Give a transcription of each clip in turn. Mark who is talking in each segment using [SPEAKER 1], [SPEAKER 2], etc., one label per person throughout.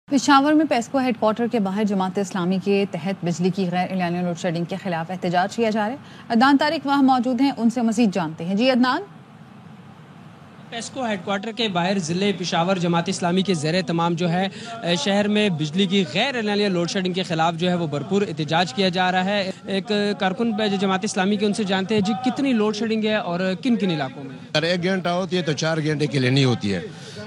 [SPEAKER 1] پشاور میں PESCO head quarter کے باہر جماعت اسلامی کے تحت بجلی کی غیر اعلانیہ لوڈ شیڈنگ کے خلاف احتجاج کیا جا رہا ہے۔ عدنان طارق وہاں موجود ہیں، ان سے مزید جانتے ہیں۔ جی عدنان،
[SPEAKER 2] پیسکو ہیڈ کوارٹر کے باہر ضلع پشاور جماعت اسلامی کے زیر تمام جو ہے شہر میں بجلی کی غیر اعلانیہ لوڈ شیڈنگ کے خلاف جو ہے وہ بھرپور احتجاج کیا جا رہا ہے۔ ایک کارکن جماعت اسلامی کے ان سے جانتے ہیں جی کتنی لوڈ شیڈنگ ہے اور کن کن علاقوں میں؟
[SPEAKER 3] اگر 1 گھنٹہ ہوتی ہے تو 4 گھنٹے کے لیے نہیں ہوتی ہے۔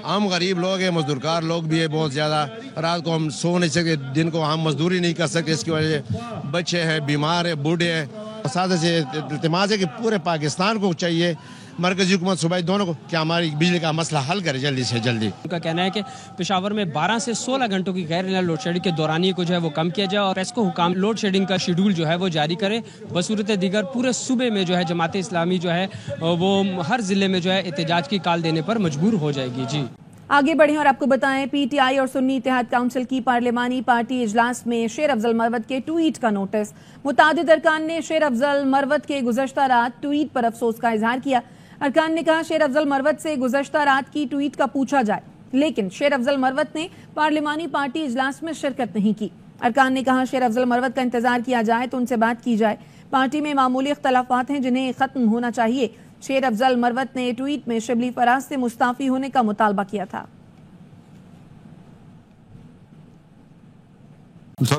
[SPEAKER 3] ہم غریب لوگ ہیں، مزدور کار لوگ بھی ہے بہت زیادہ، رات کو ہم سو نہیں سکتے، دن کو ہم مزدوری نہیں کر سکتے، اس کی وجہ سے بچے ہیں، بیمار ہیں، بوڑھے ہیں۔ ساتھ سے التماس ہے کہ پورے پاکستان کو چاہیے، مرکزی حکومت صوبائی دونوں کو، کہ ہماری بجلی کا مسئلہ حل کرے جلدی سے جلدی۔
[SPEAKER 2] ان کا کہنا ہے کہ پشاور میں 12 سے 16 گھنٹوں کی غیر اعلانیہ لوڈ شیڈنگ کے دورانیے کو جو ہے وہ کم کیا جائے اور پیسکو حکام لوڈ شیڈنگ کا شیڈول جو ہے وہ جاری کرے۔ بصورت دیگر پورے صوبے میں جو ہے جماعت اسلامی جو ہے وہ ہر ضلع میں جو ہے احتجاج کی کال دینے پر مجبور ہو جائے گی۔ جی
[SPEAKER 4] آگے بڑھیں اور آپ کو بتائیں، پی ٹی آئی اور سنی اتحاد کونسل کی پارلیمانی پارٹی اجلاس میں شیر افضل مروت کے ٹویٹ کا نوٹس۔ متعدد ارکان نے شیر افضل مروت کے گزشتہ رات ٹویٹ پر افسوس کا اظہار کیا۔ ارکان نے کہا شیر افضل مروت سے گزشتہ رات کی ٹویٹ کا پوچھا جائے، لیکن شیر افضل مروت نے پارلیمانی پارٹی اجلاس میں شرکت نہیں کی۔ ارکان نے کہا شیر افضل مروت کا انتظار کیا جائے تو ان سے بات کی جائے۔ پارٹی میں معمولی اختلافات ہیں جنہیں ختم ہونا چاہیے۔ شیر افضل مروت نے ٹویٹ میں شبلی فراز سے مستعفی ہونے کا مطالبہ کیا تھا۔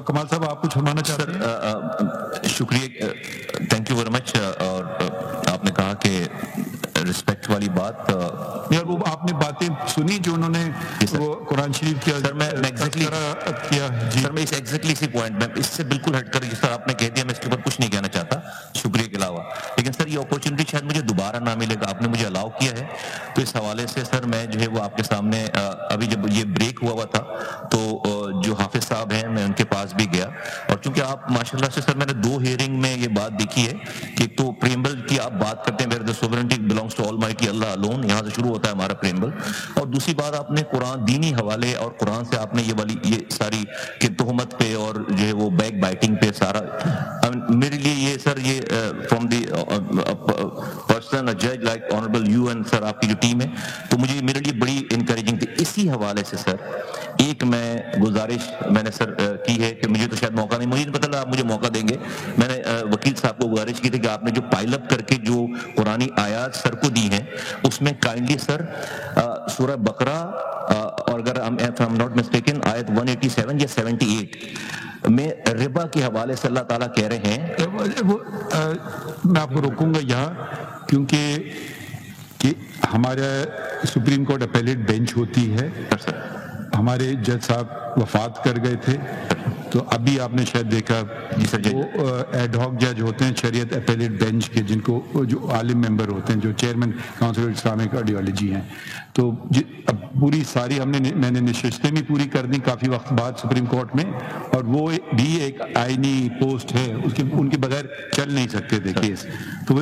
[SPEAKER 5] کمال صاحب آپ کچھ فرمانا چاہتے ہیں؟
[SPEAKER 6] شکریہ، تھینک یو ویری مچ۔ اور آپ نے کہا کہ رسپیکٹ والی بات،
[SPEAKER 5] یار وہ آپ نے باتیں سنی جو انہوں نے وہ قرآن شریف کیا؟
[SPEAKER 6] سر میں ایگزیکٹلی سر میں اس ایگزیکٹلی اسی پوائنٹ میں اس سے بالکل ہٹ کر جس طرح آپ نے کہہ دیا، میں اس کے اوپر کچھ نہیں کہنا چاہتا شکریہ کے علاوہ، لیکن سر یہ اپورچونٹی شاید مجھے دوبارہ نہ ملے گا۔ آپ نے مجھے الاؤ کیا ہے تو اس حوالے سے سر میں جو ہے وہ آپ کے سامنے ابھی جب یہ بریک ہوا تھا تو جو حافظ صاحب ہیں میں ان کے پاس بھی گیا، اور چونکہ آپ ماشاءاللہ سے سر میں نے 2 ہیئرنگ میں یہ بات دیکھی ہے کہ ایک تو پریمبل کی آپ بات کرتے ہیں، where the sovereignty belongs to Almighty Allah alone، یہاں سے شروع ہوتا ہے ہمارا پریمبل، اور دوسری بات آپ نے قرآن دینی حوالے اور قرآن سے آپ نے یہ ساری کہ تہمت پہ اور جو ہے وہ بیک بائٹنگ پہ سارا میرے لیے یہ سر یہ فرام دی پرسن جج لائک آنریبل یو اینڈ سر آپ کی جو ٹیم ہے، تو مجھے میرے لیے بڑی انکریجنگ تھی۔ اسی حوالے سے سر ایک میں گزارش میں نے سر کی ہے کہ مجھے تو شاید موقع نہیں، مجھے نہیں پتا آپ مجھے موقع دیں گے، میں نے وکیل صاحب کو گزارش کی تھی کہ آپ نے جو پائل اپ کر کے جو قرآنی آیات سر کو دی ہیں اس میں کائنڈلی سر سورہ بقرہ اور اگر if I'm not mistaken آیت 187 یا 78 میں ربا کے حوالے سے اللہ تعالیٰ کہہ رہے ہیں۔
[SPEAKER 5] میں آپ کو روکوں گا یہاں، کیونکہ کہ ہمارا سپریم کورٹ اپیلیٹ بینچ ہوتی ہے، ہمارے جج صاحب وفات کر گئے تھے، تو ابھی آپ نے شاید دیکھا وہ ایڈ ہاک جج ہوتے ہیں شریعت اپیلیٹ بینچ کے، جن کو جو عالم ممبر ہوتے ہیں، جو chairman council of Islamic ideology ہیں، تو اب پوری ساری میں نے نشستیں بھی پوری کر دی کافی وقت بعد سپریم کورٹ میں، اور وہ بھی ایک آئینی پوسٹ ہے، ان کے بغیر چل نہیں سکتے تھے کیس، تو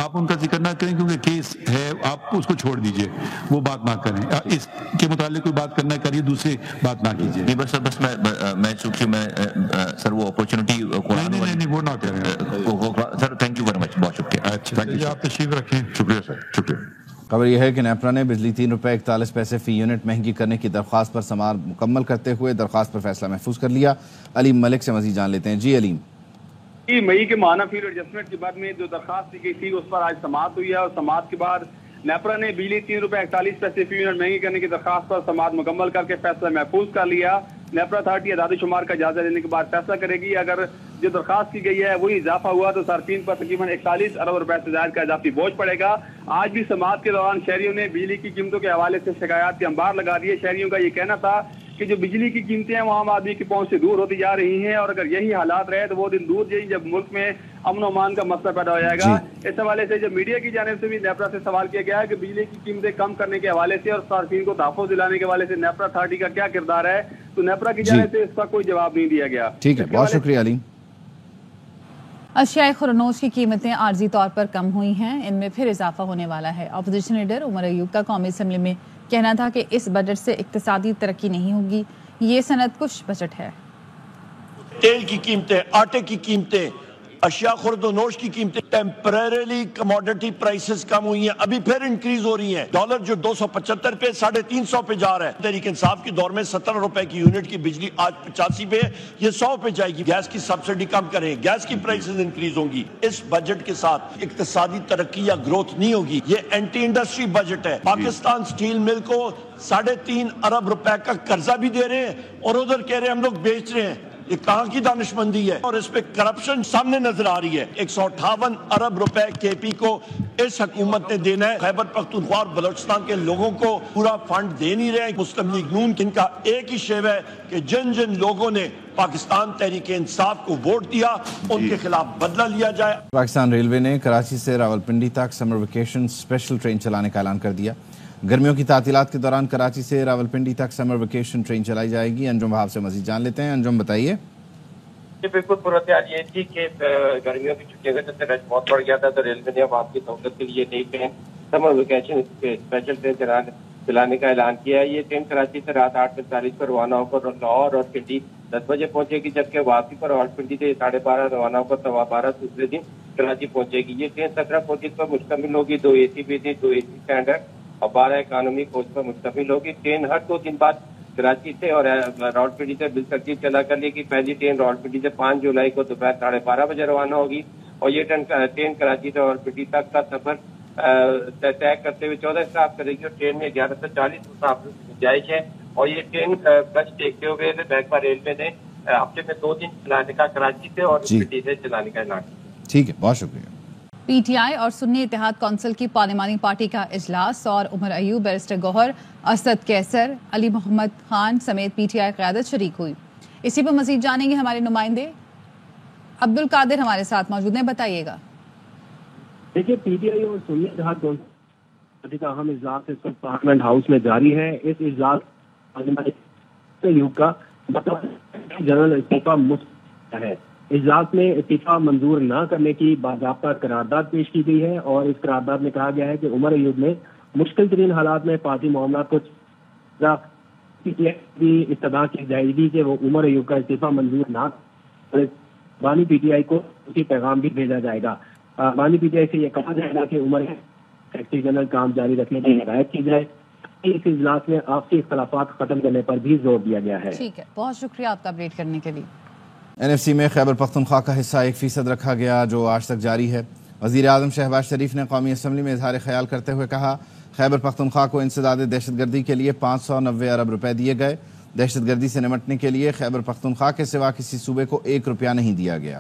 [SPEAKER 5] آپ ان کا ذکر نہ کریں کیونکہ کیس ہے، آپ اس کو چھوڑ دیجئے، وہ بات نہ کریں، اس کے متعلق کوئی بات کرنا کریے، دوسری بات نہ کیجیے۔
[SPEAKER 6] نہیں بس میں چونکہ میں سر وہ اپورچونٹی
[SPEAKER 5] نہیں وہ نہ کریں
[SPEAKER 6] سر، تھینک یو ویری مچ، بہت شکریہ۔
[SPEAKER 5] اچھا آپ تشریف رکھیں۔
[SPEAKER 6] شکریہ سر، شکریہ۔
[SPEAKER 7] خبر یہ ہے کہ نیپرا نے بجلی ₹3.41 فی یونٹ مہنگی کرنے کی درخواست پر سماعت مکمل کرتے ہوئے درخواست پر فیصلہ محفوظ کر لیا۔ علیم ملک سے مزید جان لیتے ہیں۔ جی علیم۔
[SPEAKER 8] مئی کے ماہانہ فیوڈ ایڈجسٹمنٹ کے بعد میں جو درخواست دی گئی تھی اس پر آج سماعت ہوئی ہے، اور سماعت کے بعد نیپرا نے بجلی ₹3.41 فی یونٹ مہنگی کرنے کی درخواست پر سماعت مکمل کر کے فیصلہ محفوظ کر لیا۔ نیپرا اتھارٹی اعداد شمار کا جائزہ لینے کے بعد فیصلہ کرے گی۔ اگر جو درخواست کی گئی ہے وہی اضافہ ہوا تو صارفین پر تقریباً 41 ارب روپے سے زائد کا اضافی بوجھ پڑے گا۔ آج بھی سماعت کے دوران شہریوں نے بجلی کی قیمتوں کے حوالے سے شکایات کے انبار لگا دیے۔ شہریوں کا یہ کہنا تھا کہ جو بجلی کی قیمتیں ہیں وہ عام آدمی کی پہنچ سے دور ہوتی جا رہی ہیں، اور اگر یہی حالات رہے تو وہ دن دور جائیں جب ملک میں امن و امان کا مسئلہ پیدا ہو جائے گا۔ اس حوالے سے جب میڈیا کی جانب سے بھی نیپرا سے سوال کیا گیا ہے کہ بجلی کی قیمتیں کم کرنے کے حوالے سے اور صارفین کو تحفظ دلانے کے حوالے سے نیپرا اتھارٹی کا کیا کردار ہے، تو نیپرا کی جانب سے اس کا کوئی جواب نہیں دیا گیا۔
[SPEAKER 7] ٹھیک ہے، بہت شکریہ علیم۔
[SPEAKER 1] اشیاء خورنوش کی قیمتیں عارضی طور پر کم ہوئی ہیں، ان میں پھر اضافہ ہونے والا ہے۔ اپوزیشن لیڈر عمر ایوب کا قومی اسمبلی میں کہنا تھا کہ اس بجٹ سے اقتصادی ترقی نہیں ہوگی، یہ صنعت کش بجٹ ہے۔
[SPEAKER 9] تیل کی قیمتیں، آٹے کی قیمتیں، اشیاء خورد و نوش کی قیمتیں ٹیمپریریلی کموڈٹی پرائسز کم ہوئی ہیں, ابھی پھر انکریز ہو رہی ہیں. ڈالر جو 275 پہ 350 پہ جا رہا ہے. تحریک انصاف کے دور میں 17 روپے کی یونٹ کی بجلی آج 85 پہ, یہ 100 پہ جائے گی. گیس کی سبسڈی کم کریں, گیس کی پرائسز انکریز ہوں گی. اس بجٹ کے ساتھ اقتصادی ترقی یا گروتھ نہیں ہوگی. یہ اینٹی انڈسٹری بجٹ ہے. پاکستان سٹیل مل کو 3.5 ارب روپے کا قرضہ بھی دے رہے ہیں اور ادھر کہہ رہے ہیں ہم لوگ بیچ رہے ہیں. یہ کہاں کی دانشمندی ہے؟ اور اس پہ کرپشن سامنے نظر آ رہی ہے. 158 ارب روپے کے پی کو اس حکومت نے دینا ہے. خیبر پختونخوا اور بلوچستان کے لوگوں کو پورا فنڈ دے نہیں رہے. مسلم لیگ نون ان کا ایک ہی شیو ہے کہ جن جن لوگوں نے پاکستان تحریک انصاف کو ووٹ دیا ان کے خلاف بدلہ لیا جائے.
[SPEAKER 7] پاکستان ریلوے نے کراچی سے راولپنڈی تک سمر ویکیشن اسپیشل ٹرین چلانے کا اعلان کر دیا. گرمیوں کی تعطیلات کے دوران کراچی سے راولپنڈی تک سمر ویکیشن ٹرین چلائی جائے گی. انجم وہاب سے مزید جان لیتے ہیں. انجم بتائیے.
[SPEAKER 10] بالکل صورتحال یہ تھی کہ گرمیوں کی چھٹیوں کا چلتے رش بہت بڑھ گیا تھا, تو ریلوے نے عوام کی سہولت کے لیے نئی train summer vacation special train چلانے کا اعلان کیا ہے. یہ ٹرین کراچی سے رات 8:45 پر روانہ ہو کر لاہور اور پنڈی 10 بجے پہنچے گی, جبکہ واپسی پر راولپنڈی سے 12:30 روانہ ہو کر 12:15 دوسرے دن کراچی پہنچے گی. یہ ٹرین 17 کوچز پر مشتمل ہوگی, 2 AC بھی 2 AC اسٹینڈرڈ اور 12 اکانومی کوچ پر مشتمل ہوگی. ٹرین ہر 2 دن بعد کراچی سے اور راولپنڈی سے بالترتیب چلا کر لے گی. پہلی ٹرین راولپنڈی سے 5 جولائی کو دوپہر 12:30 بجے روانہ ہوگی اور یہ ٹرین کراچی سے راولپنڈی تک کا سفر طے کرتے ہوئے 14 اسٹاپ کرے گی اور ٹرین میں 11 سے 40 مسافروں کی گنجائش ہے. اور یہ ٹرین گشت دیکھتے ہوئے بینکا ریلوے نے ہفتے میں 2 دن چلانے کا کراچی سے اور پنڈی سے چلانے کا اعلان کیا.
[SPEAKER 7] ٹھیک ہے, بہت شکریہ.
[SPEAKER 1] پی ٹی آئی اور سنی اتحاد کونسل کی پارلیمانی پارٹی کا اجلاس اور عمر ایوب, بیرسٹر گوہر, اسد کیسر, علی محمد خان سمیت پی ٹی آئی قیادت شریک ہوئی. اسی پر مزید جانیں گے ہمارے نمائندے عبد القادر ہمارے ساتھ موجود ہیں. بتائیے گا.
[SPEAKER 11] دیکھیے, پی ٹی آئی اور سنی اتحاد کونسل کا اہم اجلاس اس وقت پارلیمنٹ ہاؤس میں جاری ہے. اس اجلاس کا جنرل استعفیٰ مستقل ہے. اجلاس میں استعفیٰ منظور نہ کرنے کی باضابطہ قرارداد پیش کی گئی ہے اور اس قرارداد میں کہا گیا ہے کہ عمر ایوب نے مشکل ترین حالات میں پارٹی معاملات کو ابتدا کی جائے گی کہ وہ عمر ایوب کا استعفیٰ منظور نہ بانی پی ٹی آئی کو اسی پیغام بھی بھیجا جائے گا. بانی پی ٹی آئی سے یہ کہا جائے گا کہ عمر سیکرٹری جنرل کام جاری رکھنے کی ہدایت کی جائے. اس اجلاس میں آپسی اختلافات ختم کرنے پر بھی زور دیا گیا ہے.
[SPEAKER 1] ٹھیک ہے, بہت شکریہ آپ کا اپڈیٹ کرنے کے لیے.
[SPEAKER 7] NFC میں خیبر پختونخوا کا حصہ 1% رکھا گیا جو آج تک جاری ہے. وزیر اعظم شہباز شریف نے قومی اسمبلی میں اظہار خیال کرتے ہوئے کہا خیبر پختونخوا کو انسداد دہشت گردی کے لیے 590 ارب روپے دیے گئے. دہشت گردی سے نمٹنے کے لیے خیبر پختونخوا کے سوا کسی صوبے کو 1 روپیہ نہیں دیا گیا.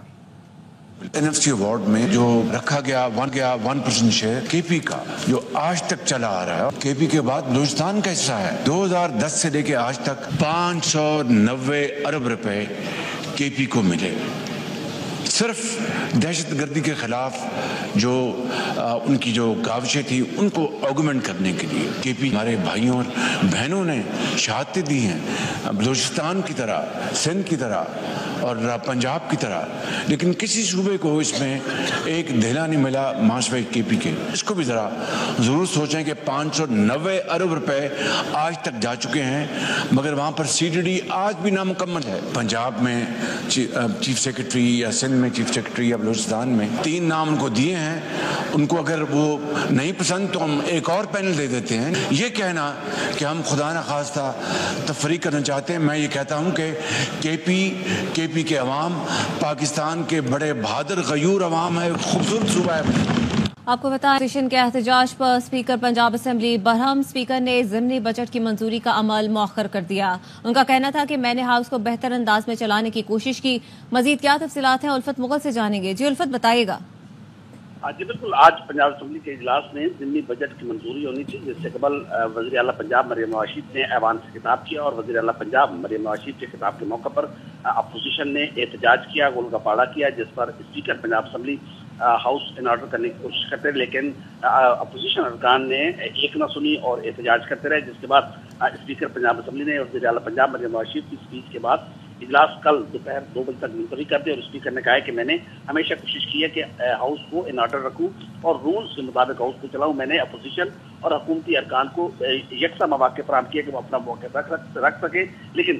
[SPEAKER 12] NFC ایوارڈ میں جو رکھا گیا 1% شیئر کے پی کا جو آج تک چلا آ رہا ہے, کے پی کے بعد بلوچستان کا حصہ ہے. 2010 سے لے کے آج تک 590 ارب روپے کے پی کو ملے. صرف دہشت گردی کے خلاف جو ان کی جو کاوشیں تھی ان کو آگومنٹ کرنے کے لیے کے پی ہمارے بھائیوں اور بہنوں نے شہادتیں دی ہیں, بلوچستان کی طرح, سندھ کی طرح اور پنجاب کی طرح, لیکن کسی صوبے کو اس میں ایک دھیلا نہیں ملا ماسوے کے پی کے. اس کو بھی ذرا ضرور سوچیں کہ 590 ارب روپے آج تک جا چکے ہیں مگر وہاں پر سی ڈی ڈی آج بھی نامکمل ہے. پنجاب میں چیف سیکرٹری یا سندھ میں چیف سیکرٹری یا بلوچستان میں 3 نام ان کو دیے ہیں. ان کو اگر وہ نہیں پسند تو ہم ایک اور پینل دے دیتے ہیں. یہ کہنا کہ ہم خدا نخواستہ تفریق کرنا چاہتے ہیں, میں یہ کہتا ہوں کہ کے پی کے عوام پاکستان کے بڑے بہادر غیور عوام ہے, خوبصورت صوبہ ہے.
[SPEAKER 13] آپ کو بتائیں اپوزیشن کے احتجاج پر اسپیکر پنجاب اسمبلی برہم. اسپیکر نے ضمنی بجٹ کی منظوری کا عمل مؤخر کر دیا. ان کا کہنا تھا کہ میں نے ہاؤس کو بہتر انداز میں چلانے کی کوشش کی. مزید کیا تفصیلات ہیں الفت مغل سے جانیں گے. جی الفت بتائیے گا.
[SPEAKER 14] جی بالکل, آج پنجاب اسمبلی کے اجلاس میں ضمنی بجٹ کی منظوری ہونی تھی, جس سے قبل وزیر اعلیٰ پنجاب مریم نواز شریف نے ایوان سے خطاب کیا اور وزیر اعلیٰ پنجاب مریم نواز شریف کے خطاب کے موقع پر اپوزیشن نے احتجاج کیا, گول گپاڑا کیا, جس پر speaker Punjab assembly house in order کرنے کی کوشش کرتے رہے, لیکن اپوزیشن ارکان نے ایک نہ سنی اور احتجاج کرتے رہے, جس کے بعد اسپیکر پنجاب اسمبلی نے وزیر اعلیٰ پنجاب مریم نواز شریف کی اسپیچ کے بعد اجلاس کل دوپہر 2 بجے تک ملتوی کر دیا. اور اسپیکر نے کہا کہ میں نے ہمیشہ کوشش کی ہے کہ ہاؤس کو ان آرڈر رکھوں اور رولز کے مطابق ہاؤس کو چلاؤں. میں نے اپوزیشن اور حکومتی ارکان کو یکساں مواقع فراہم کیے کہ وہ اپنا موقع رکھ سکے, لیکن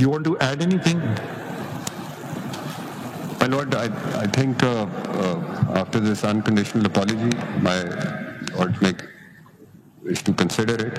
[SPEAKER 5] You want to add anything?
[SPEAKER 15] My Lord, I think after this unconditional apology, my Lord make is to consider it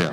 [SPEAKER 15] Yeah.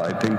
[SPEAKER 15] I think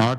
[SPEAKER 5] 8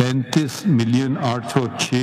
[SPEAKER 5] 35,806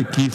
[SPEAKER 5] 21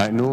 [SPEAKER 15] I know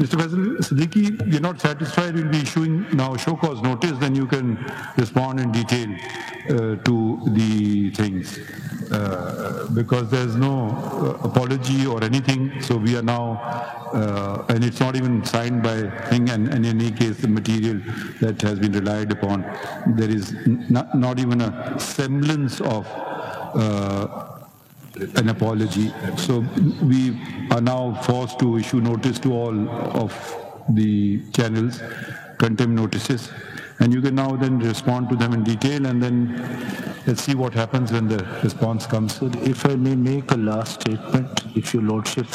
[SPEAKER 5] Mr. Faisal Siddiqui, you're not satisfied, we'll be issuing now show cause notice, then you can respond in detail to the things because there's no apology or anything, so we are now and it's not even signed by thing, and in any case the material that has been relied upon, there is not even a semblance of an apology. So we are now forced to issue notice to all of the channels, contempt notices, and you can now then respond to them in detail, and then let's see what happens when the response comes.
[SPEAKER 16] So if I may make a last statement, if your lordships